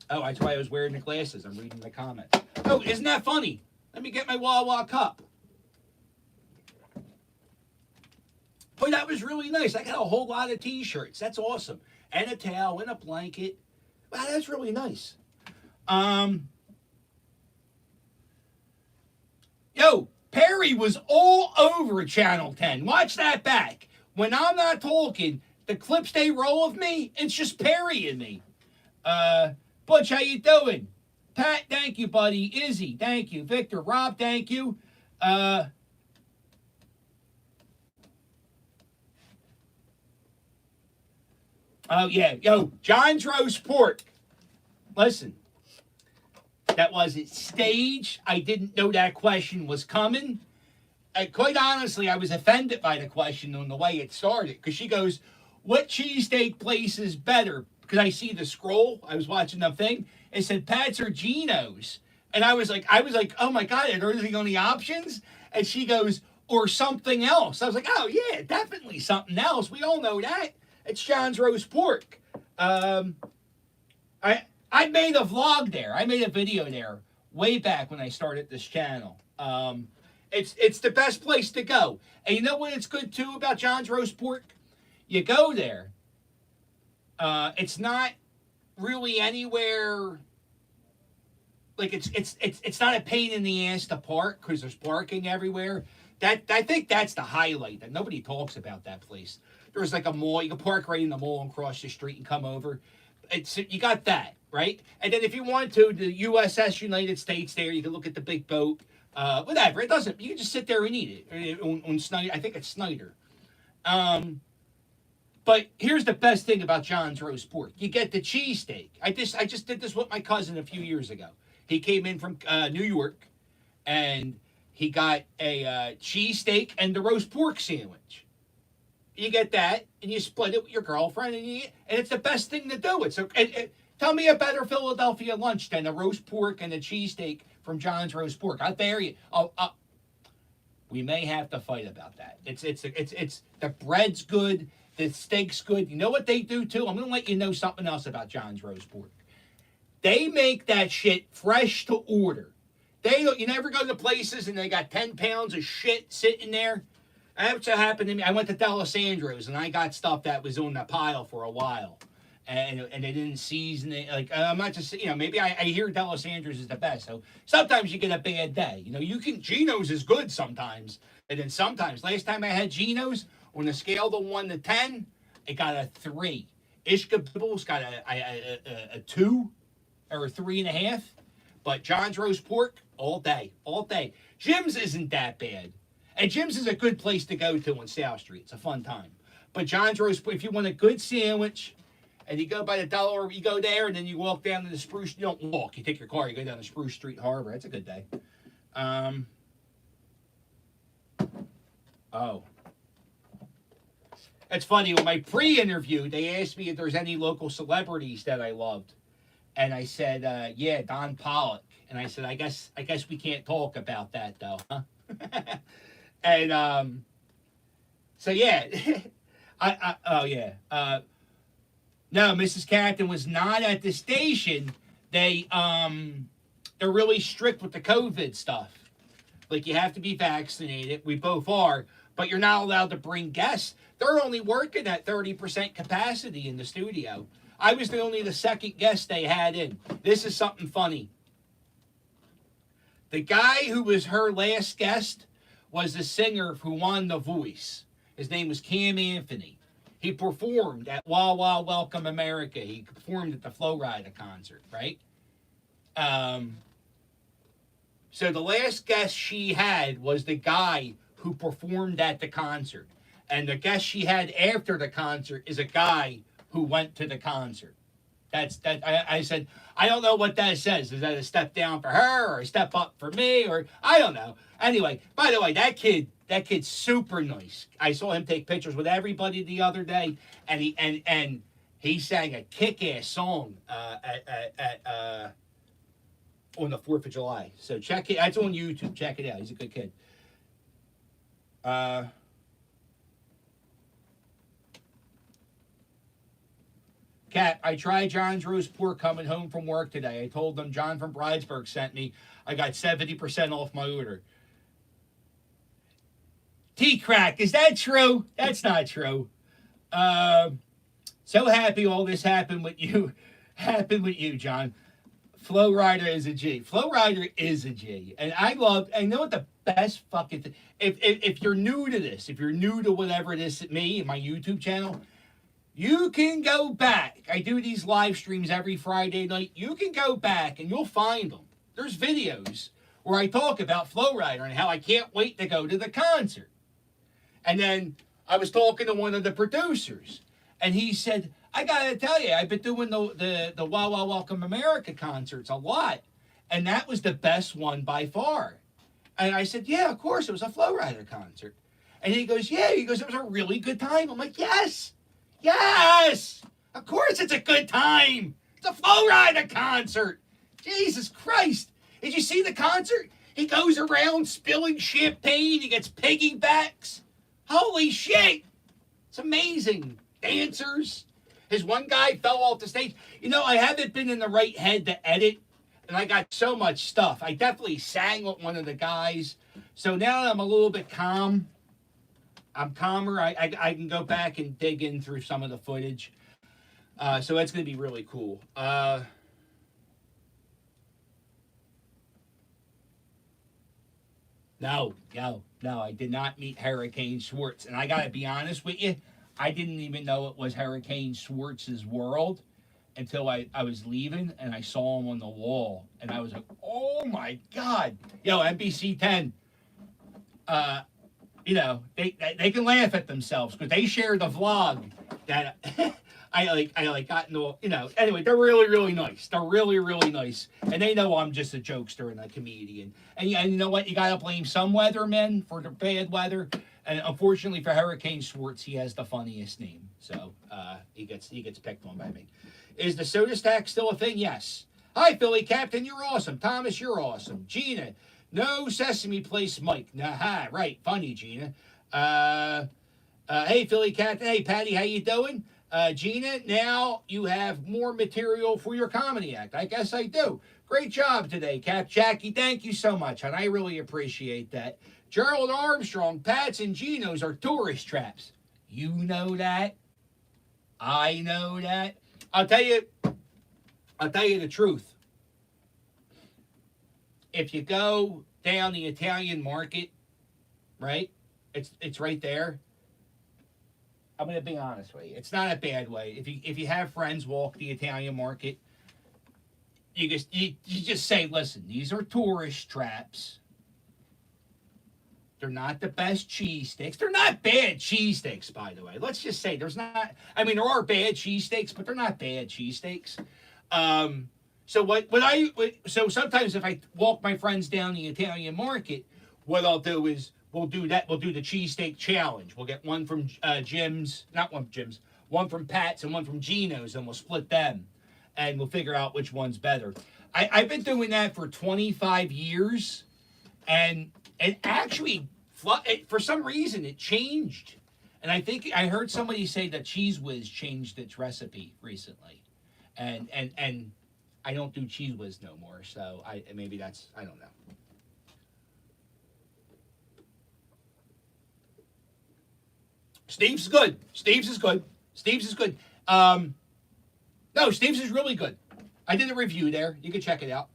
that's why I was wearing the glasses. I'm reading the comments. Oh, isn't that funny? Let me get my WAWA cup. Boy, that was really nice. I got a whole lot of T-shirts. That's awesome. And a towel and a blanket. Wow, that's really nice. Yo, Perry was all over Channel 10. Watch that back. When I'm not talking, the clips they roll of me, it's just Perry and me. Butch, how you doing? Pat, thank you, buddy. Izzy, thank you. Victor, Rob, thank you. Oh, yeah. Yo, John's roast pork. Listen. That wasn't staged. I didn't know that question was coming. Quite honestly, I was offended by the question on the way it started. Because she goes, what cheesesteak place is better? Because I see the scroll. I was watching the thing. It said Pat's or Geno's. And I was like, oh my God, are there any options? And she goes, or something else. I was like, oh yeah, definitely something else. We all know that. It's John's roast pork. I made a vlog there. I made a video there way back when I started this channel. It's the best place to go. And you know what it's good too about John's roast pork? You go there. It's not really anywhere. Like it's not a pain in the ass to park because there's parking everywhere. I think that's the highlight that nobody talks about that place. There's like a mall. You can park right in the mall and cross the street and come over. You got that, right? And then if you want to, the USS United States there, you can look at the big boat. Whatever. It doesn't. You can just sit there and eat it on Snyder. I think it's Snyder. But here's the best thing about John's roast pork. You get the cheesesteak. I just did this with my cousin a few years ago. He came in from New York, and he got a cheesesteak and the roast pork sandwich. You get that, and you split it with your girlfriend, and it's the best thing to do. Tell me a better Philadelphia lunch than a roast pork and a cheesesteak from John's roast pork. I'll dare you. We may have to fight about that. It's the bread's good, the steak's good. You know what they do too? I'm gonna let you know something else about John's roast pork. They make that shit fresh to order. You never go to places and they got 10 pounds of shit sitting there. That's what happened to me. I went to D'Alessandro's and I got stuff that was on the pile for a while. And they didn't season it. Like, I'm not just, maybe I hear D'Alessandro's is the best. So sometimes you get a bad day. Geno's is good sometimes. And then sometimes, last time I had Geno's, on a scale of 1 to 10, it got a 3. Ishkabibbles got a 2 or a 3.5. But John's roast pork, all day. Jim's isn't that bad. And Jim's is a good place to go to on South Street. It's a fun time. But John's roast pork, if you want a good sandwich, and you go by the dollar, you go there, and then you walk down to the Spruce. You don't walk. You take your car. You go down to Spruce Street Harbor. That's a good day. It's funny. When my pre-interview, they asked me if there's any local celebrities that I loved, and I said, yeah, Don Pollock. And I said, I guess we can't talk about that though, huh? And so yeah, No, Mrs. Captain was not at the station. They're really strict with the COVID stuff. Like, you have to be vaccinated. We both are, but you're not allowed to bring guests. They're only working at 30% capacity in the studio. I was only the second guest they had in. This is something funny. The guy who was her last guest was the singer who won The Voice. His name was Cam Anthony. He performed at WAWA Welcome America. He performed at the Flo Rida concert, right? So the last guest she had was the guy who performed at the concert. And the guest she had after the concert is a guy who went to the concert. I said, I don't know what that says. Is that a step down for her or a step up for me? Or I don't know. Anyway, by the way, that kid's super nice. I saw him take pictures with everybody the other day, and he sang a kick-ass song on the 4th of July. So check it. That's on YouTube. Check it out. He's a good kid. Kat, I tried John's roast pork coming home from work today. I told them John from Bridesburg sent me. I got 70% off my order. T-Crack, is that true? That's not true. So happy all this happened with you. John. Flo Rida is a G. Flo Rida is a G. And I know what the best fucking thing. If you're new to this, if you're new to whatever it is, me and my YouTube channel, you can go back. I do these live streams every Friday night. You can go back and you'll find them. There's videos where I talk about Flo Rida and how I can't wait to go to the concert. And then I was talking to one of the producers, and he said, I gotta tell you, I've been doing the WAWA Welcome America concerts a lot, and that was the best one by far. And I said, yeah, of course, it was a Flo Rida concert. And he goes, yeah, it was a really good time. I'm like, yes, of course it's a good time. It's a Flo Rida concert. Jesus Christ. Did you see the concert? He goes around spilling champagne. He gets piggybacks. Holy shit. It's amazing. Dancers. His one guy fell off the stage. You know, I haven't been in the right head to edit, and I got so much stuff. I definitely sang with one of the guys. So now that I'm a little bit calm, I'm calmer. I can go back and dig in through some of the footage. So that's going to be really cool. No, I did not meet Hurricane Schwartz. And I got to be honest with you, I didn't even know it was Hurricane Schwartz's world until I was leaving and I saw him on the wall. And I was like, oh my God. Yo, NBC 10, you know, they can laugh at themselves because they shared the vlog that I got into, you know, anyway, they're really, really nice. They're really, really nice. And they know I'm just a jokester and a comedian. And you know what? You got to blame some weathermen for the bad weather. And unfortunately for Hurricane Schwartz, he has the funniest name. So he gets picked on by me. Is the soda stack still a thing? Yes. Hi, Philly Captain. You're awesome. Thomas, you're awesome. Gina. No Sesame Place Mike. Nah, right. Funny, Gina. Hey, Philly Captain. Hey, Patty. How you doing? Gina, now you have more material for your comedy act. I guess I do. Great job today, Cap. Jackie, thank you so much, and I really appreciate that. Gerald Armstrong, Pats and Genos are tourist traps. You know that. I know that. I'll tell you the truth. If you go down the Italian market, right? It's right there. I'm going to be honest with you. It's not a bad way. If you have friends walk the Italian market, you just say, listen, these are tourist traps. They're not the best cheesesteaks. They're not bad cheesesteaks, by the way. Let's just say there are bad cheesesteaks, but they're not bad cheesesteaks. So sometimes if I walk my friends down the Italian market, what I'll do is we'll do the cheesesteak challenge. We'll get one from one from Pat's and one from Geno's, and we'll split them, and we'll figure out which one's better. I've been doing that for 25 years, and actually, for some reason, it changed. And I think I heard somebody say that Cheese Whiz changed its recipe recently, and I don't do Cheese Whiz no more. So maybe that's, I don't know. Steve's good. Steve's is good. Steve's is good. No, Steve's is really good. I did a review there. You can check it out.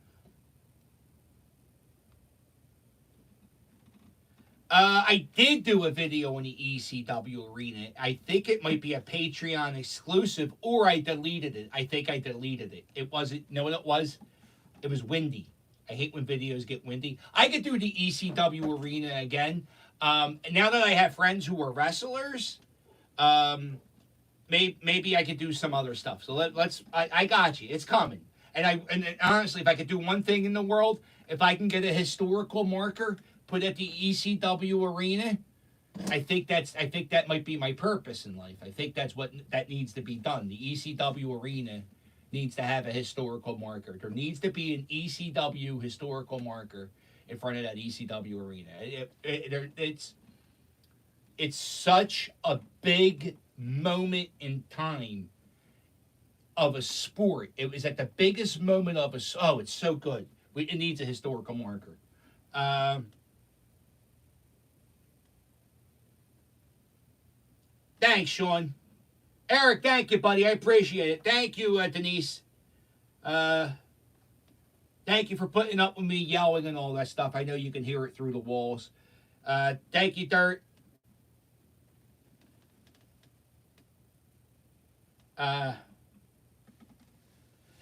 I did do a video on the ECW arena. I think it might be a Patreon exclusive, or I deleted it. I think I deleted it. It wasn't. No, what it was? It was windy. I hate when videos get windy. I could do the ECW arena again. Now that I have friends who are wrestlers, maybe I could do some other stuff. So let's. I got you. It's coming. And honestly, if I could do one thing in the world, if I can get a historical marker put at the ECW arena, I think that might be my purpose in life. I think that's what that needs to be done. The ECW arena needs to have a historical marker. There needs to be an ECW historical marker in front of that ECW arena. It's such a big moment in time of a sport. It was at the biggest moment of it's so good. It needs a historical marker. Thanks, Sean. Eric, thank you, buddy. I appreciate it. Thank you, Denise. Thank you for putting up with me yelling and all that stuff. I know you can hear it through the walls. Thank you, Dirt. Have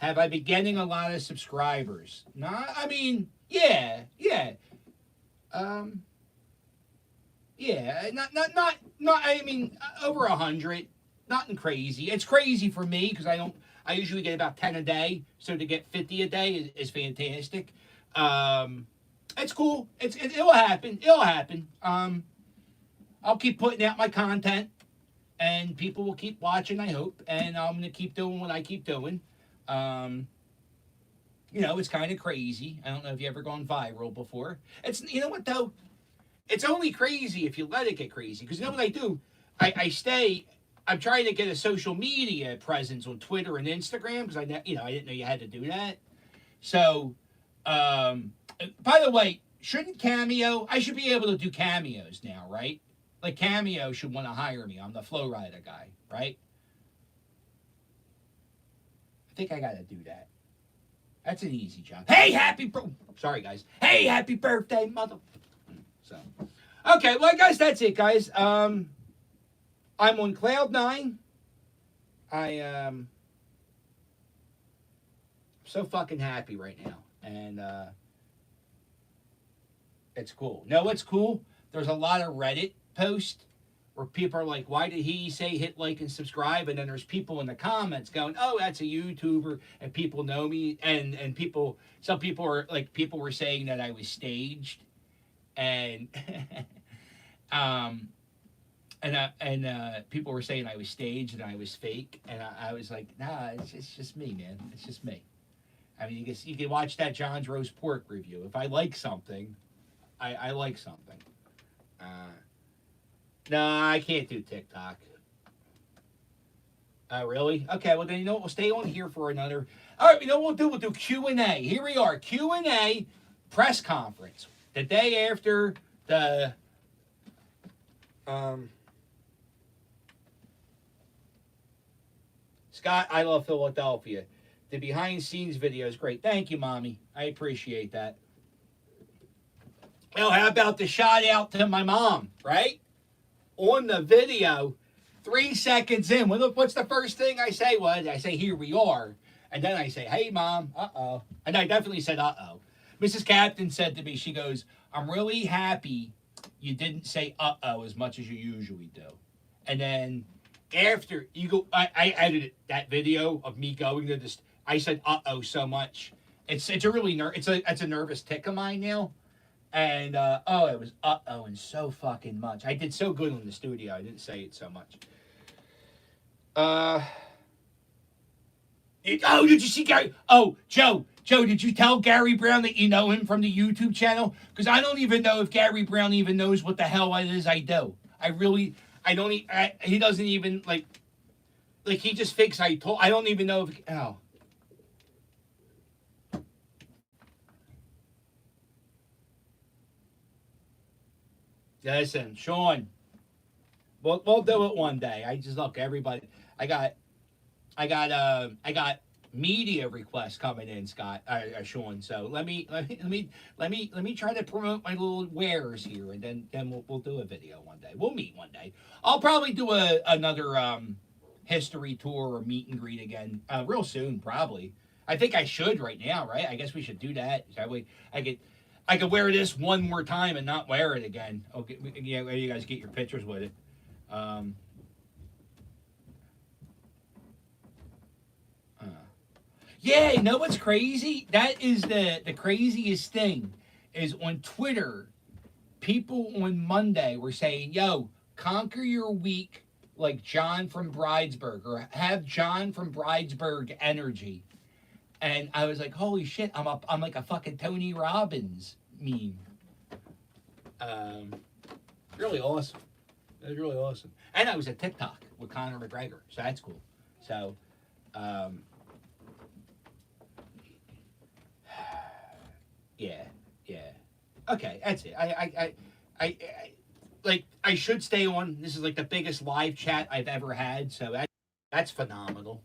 I been getting a lot of subscribers? No, I mean, yeah. Yeah, not. I mean, over 100. Nothing crazy. It's crazy for me because I usually get about 10 a day. So to get 50 a day is fantastic. It's cool. It'll happen. It'll happen. I'll keep putting out my content, and people will keep watching, I hope. And I'm gonna keep doing what I keep doing. It's kind of crazy. I don't know if you ever gone viral before. You know what though? It's only crazy if you let it get crazy. Because you know what I do? I'm trying to get a social media presence on Twitter and Instagram because I didn't know you had to do that. So, by the way, shouldn't Cameo? I should be able to do cameos now, right? Like Cameo should want to hire me. I'm the Flo Rida guy, right? I think I got to do that. That's an easy job. Hey, sorry guys. Hey, happy birthday, mother. So, okay, well, I guess that's it, guys. I'm on cloud 9. I'm so fucking happy right now, and it's cool. No, what's cool? There's a lot of Reddit posts where people are like, "Why did he say hit like and subscribe?" And then there's people in the comments going, "Oh, that's a YouTuber," and people know me, and some people are like, people were saying that I was staged. And people were saying I was staged and I was fake, and I was like, nah, it's just me, man. It's just me. I mean, you can watch that John's roast pork review. If I like something, I like something. No, I can't do TikTok. Really? Okay, well then, we'll stay on here for another. All right, what we'll do Q&A. Here we are, Q&A press conference. The day after the Scott, I love Philadelphia. The behind scenes video is great. Thank you, Mommy. I appreciate that. Well, how about the shout out to my mom, right? On the video, 3 seconds in. What's the first thing I say? Well, I say, here we are. And then I say, hey, Mom, uh-oh. And I definitely said, uh-oh. Mrs. Captain said to me, she goes, I'm really happy you didn't say uh-oh as much as you usually do. And then after you go, I edited that video of me going to this. I said uh-oh so much. It's a really it's a nervous tick of mine now. And it was uh-oh and so fucking much. I did so good in the studio. I didn't say it so much. Did you see Gary? Oh, Joe, did you tell Gary Brown that you know him from the YouTube channel? Because I don't even know if Gary Brown even knows what the hell it is I do. I I don't. He doesn't even like he just thinks I told. I don't even know if. Oh. Listen, Sean. We'll do it one day. I just look everybody. I got media requests coming in, Scott, Sean. So let me try to promote my little wares here, and then we'll do a video one day. We'll meet one day. I'll probably do another history tour or meet and greet again real soon, probably. I think I should right now, right? I guess we should do that. That way I could wear this one more time and not wear it again. Okay, yeah, you guys get your pictures with it. Um, Yeah, you know what's crazy? That is the craziest thing is on Twitter, people on Monday were saying, yo, conquer your week like John from Bridesburg or have John from Bridesburg energy. And I was like, holy shit, I'm like a fucking Tony Robbins meme. Really awesome. It was really awesome. And I was at TikTok with Conor McGregor, so that's cool. So yeah. Okay, that's it. I should stay on. This is like the biggest live chat I've ever had, so that's phenomenal.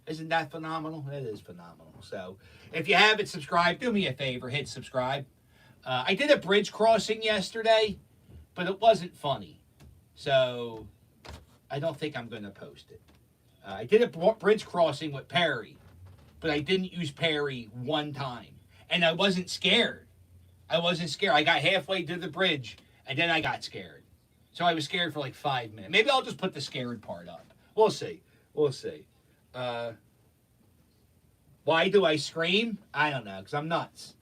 Isn't that phenomenal? It is phenomenal. So if you haven't subscribed, do me a favor, hit subscribe. I did a bridge crossing yesterday, but it wasn't funny, so I don't think I'm going to post it. I did a bridge crossing with Perry, but I didn't use Perry one time. And I wasn't scared. I got halfway to the bridge, and then I got scared. So I was scared for like 5 minutes. Maybe I'll just put the scared part up. We'll see. Why do I scream? I don't know, because I'm nuts.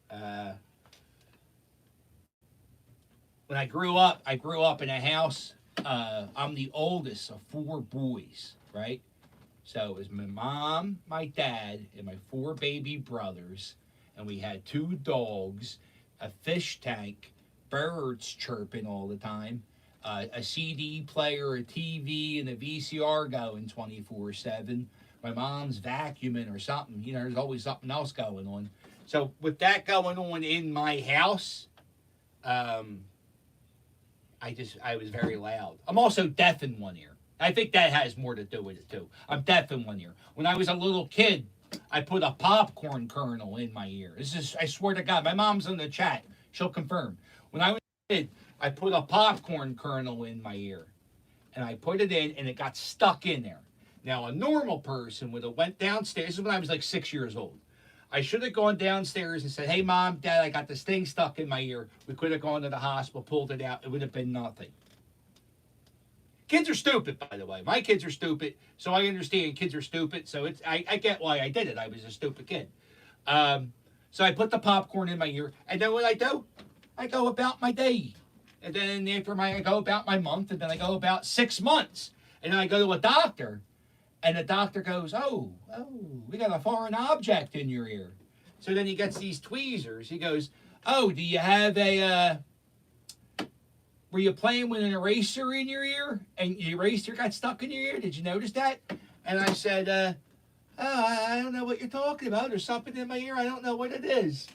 When I grew up in a house. I'm the oldest of 4 boys, right? So it was my mom, my dad, and my 4 baby brothers. And we had 2 dogs, a fish tank, birds chirping all the time, a CD player, a TV, and a VCR going 24/7. My mom's vacuuming or something. You know, there's always something else going on. So with that going on in my house, I was very loud. I'm also deaf in one ear. I think that has more to do with it too. I'm deaf in one ear. When I was a little kid, I put a popcorn kernel in my ear. I swear to God, my mom's in the chat. She'll confirm. When I was a kid, I put a popcorn kernel in my ear. And I put it in and it got stuck in there. Now, a normal person would have went downstairs. This is when I was like 6 years old. I should have gone downstairs and said, hey, Mom, Dad, I got this thing stuck in my ear. We could have gone to the hospital, pulled it out. It would have been nothing. Kids are stupid, by the way. My kids are stupid, so I understand kids are stupid. So I get why I did it. I was a stupid kid. So I put the popcorn in my ear, and then what I do? I go about my day. And then after I go about my month, and then I go about 6 months. And then I go to a doctor, and the doctor goes, oh, we got a foreign object in your ear. So then he gets these tweezers. He goes, oh, do you have were you playing with an eraser in your ear? And the eraser got stuck in your ear? Did you notice that? And I said, I don't know what you're talking about. There's something in my ear. I don't know what it is.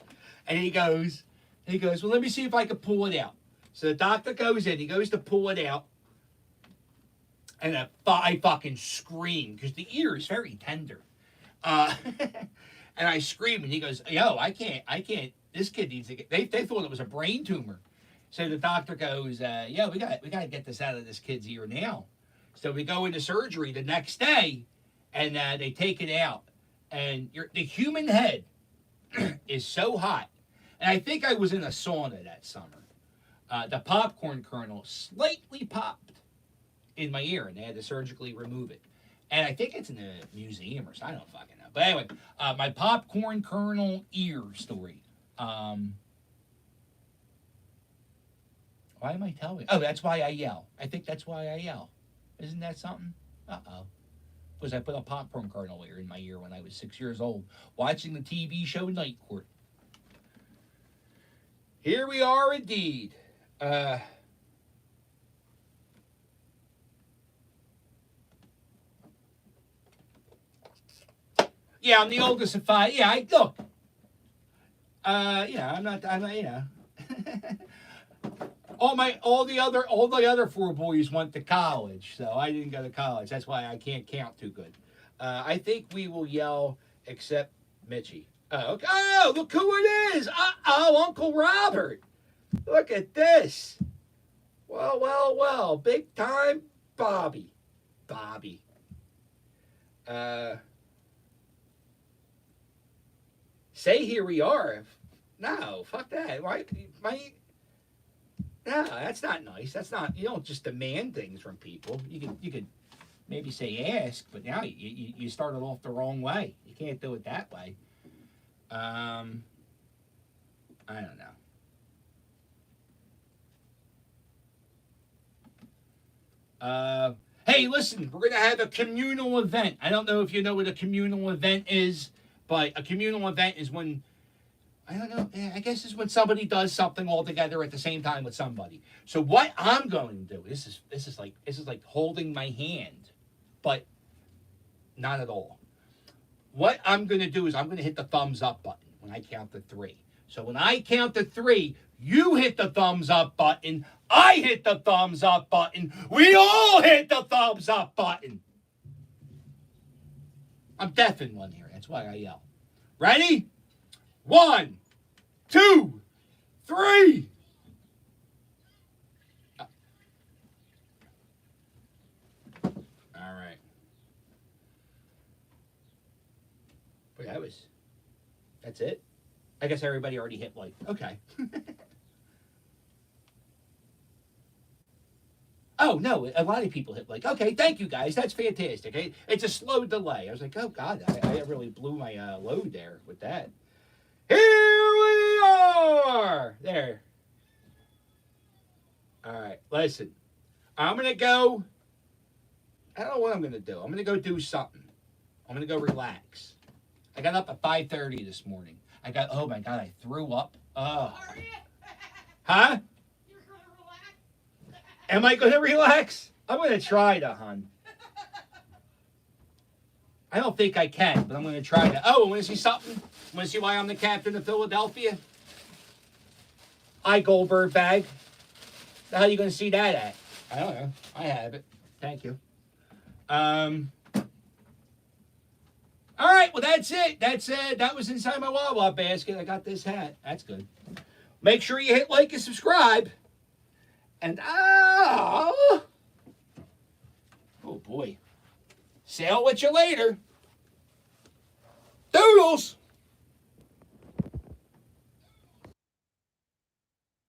And he goes, well, let me see if I can pull it out. So the doctor goes in. He goes to pull it out. And I fucking scream because the ear is very tender. And I scream, and he goes, yo, I can't. This kid needs to get, they thought it was a brain tumor. So the doctor goes, yeah, we got to get this out of this kid's ear now. So we go into surgery the next day, and they take it out. And the human head is so hot. And I think I was in a sauna that summer. The popcorn kernel slightly popped in my ear, and they had to surgically remove it. And I think it's in a museum or something. I don't fucking know. But anyway, my popcorn kernel ear story. Why am I telling? Oh, that's why I yell. I think that's why I yell. Isn't that something? Uh-oh. Because I put a popcorn kernel in my ear when I was 6 years old, watching the TV show Night Court. Here we are indeed. Yeah, I'm the oldest of five. Yeah, I look. I'm not, all the other four boys went to college, so I didn't go to college. That's why I can't count too good. I think we will yell except Mitchie. Oh, okay. Oh, look who it is. Uncle Robert. Look at this. Well, well, well. Big time Bobby. Bobby. Say here we are. No, fuck that. Why? No, that's not nice. That's not. You don't just demand things from people. You could maybe say ask, but now you started off the wrong way. You can't do it that way. I don't know. Hey, listen, we're gonna have a communal event. I don't know if you know what a communal event is, but a communal event is when I don't know. I guess it's when somebody does something all together at the same time with somebody. So what I'm going to do, this is like holding my hand, but not at all. What I'm going to do is I'm going to hit the thumbs up button when I count to 3. So when I count to 3, you hit the thumbs up button. I hit the thumbs up button. We all hit the thumbs up button. I'm deaf in one ear. That's why I yell. Ready? 1, 2, 3. All right. Boy, that's it. I guess everybody already hit like. Okay. Oh, no, a lot of people hit like. Okay, thank you guys. That's fantastic. It's a slow delay. I was like, oh, God, I really blew my load there with that. Here we are. There. All right, listen. I'm going to go. I don't know what I'm going to do. I'm going to go do something. I'm going to go relax. I got up at 5:30 this morning. Oh my God, I threw up. Oh. Huh? You're going to relax? Am I going to relax? I'm going to try to, hon. I don't think I can, but I'm going to try to. Oh, want to see something? Want to see why I'm the captain of Philadelphia? Goldberg bag. The hell are you going to see that at? I don't know. I have it. Thank you. All right, well, that's it. That was inside my WAWA basket. I got this hat. That's good. Make sure you hit like and subscribe. And, oh boy. Sail with you later. Doodles!